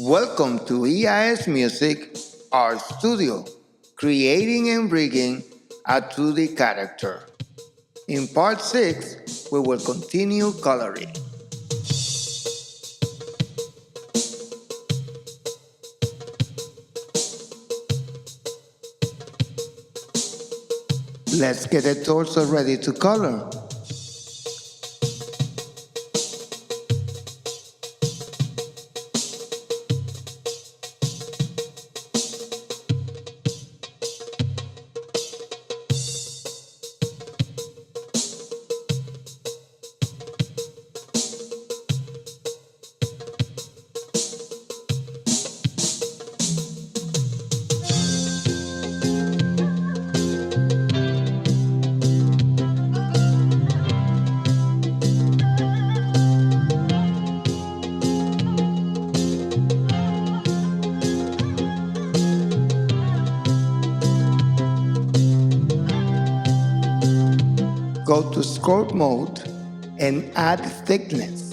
Welcome to EIS Music, our studio, creating and bringing a 2D character. In part 6, we will continue coloring. Let's get the torso ready to color. Go to stroke mode and add thickness.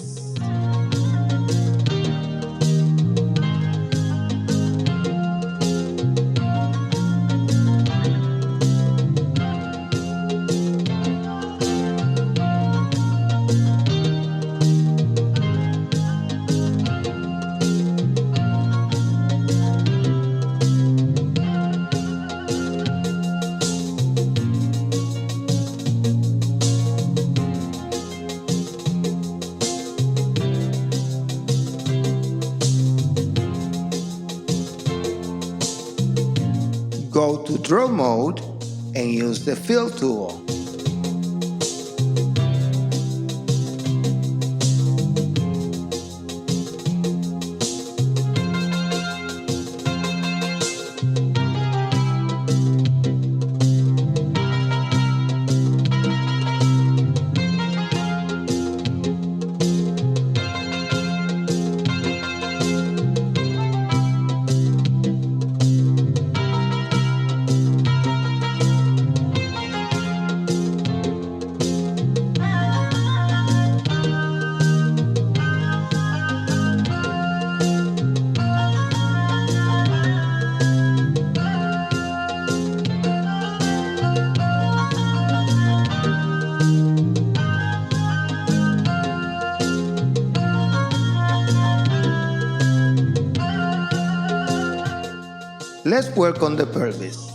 Go to draw mode and use the fill tool. Let's work on the pelvis.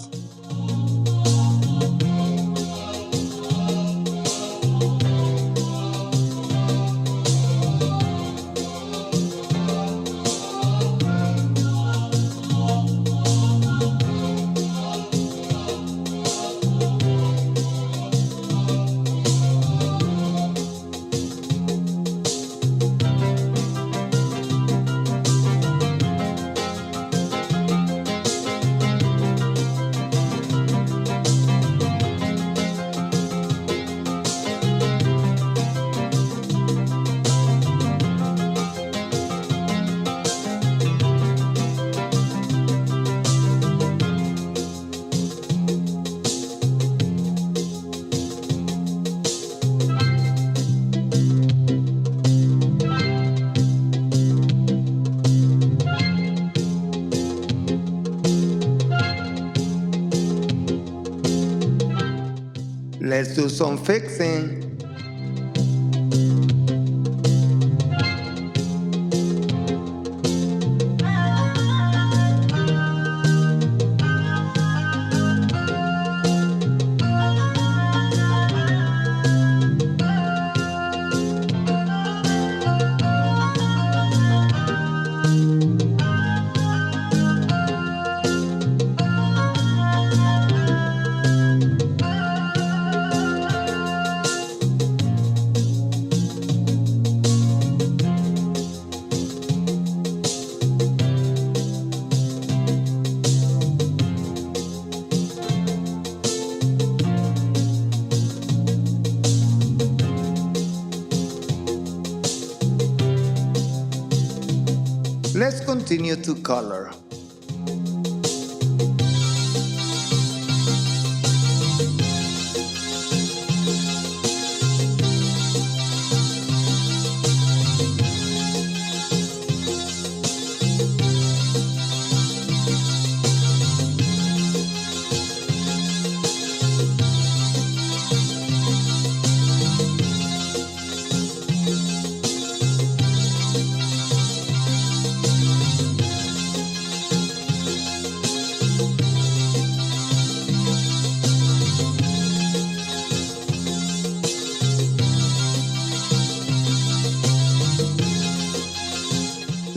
Let's do some fixing. Let's continue to color.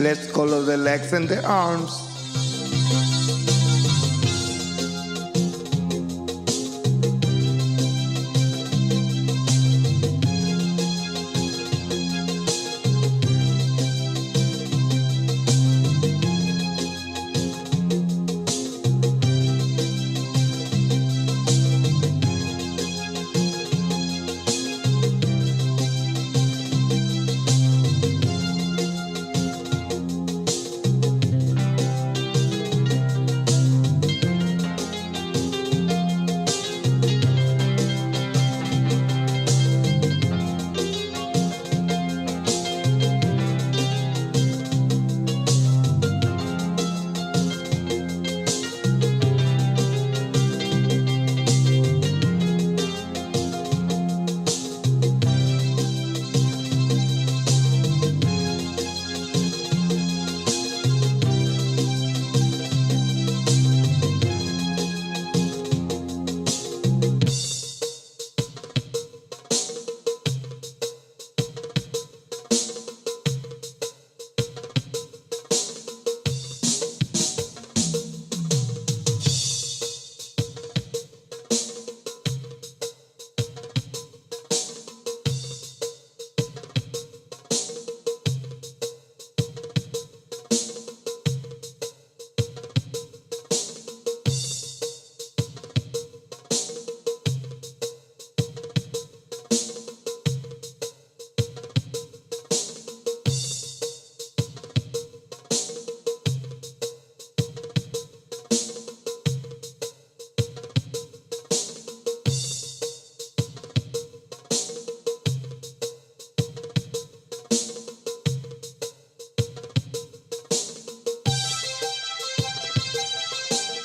Let's color the legs and the arms.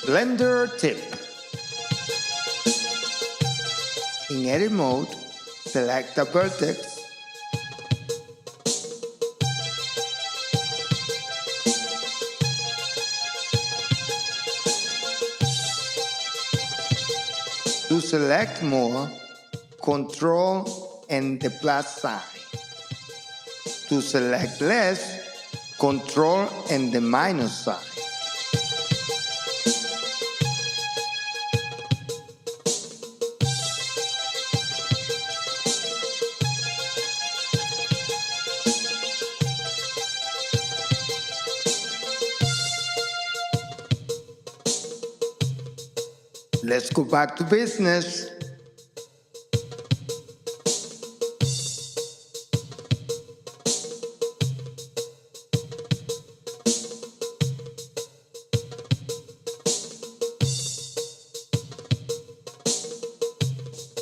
Blender tip. In edit mode, select the vertex. To select more, Control and the plus sign. To select less, Control and the minus sign. Let's go back to business.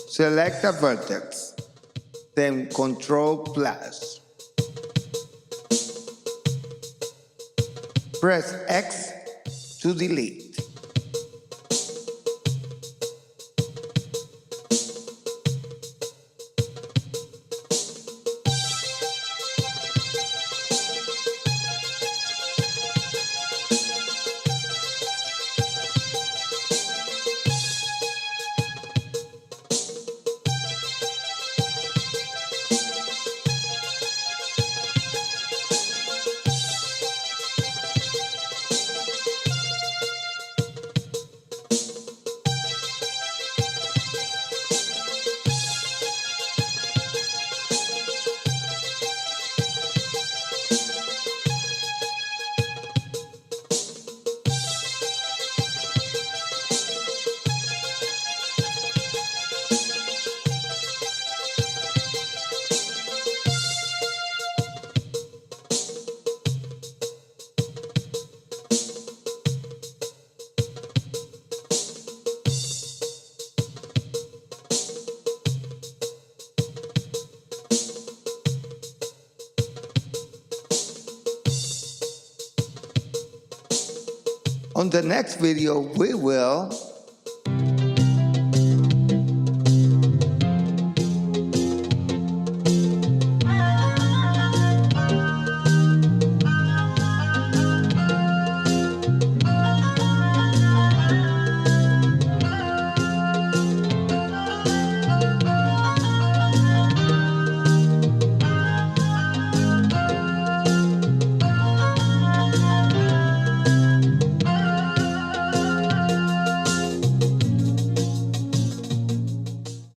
Select a vertex, then Control plus. Press X to delete. On the next video, we will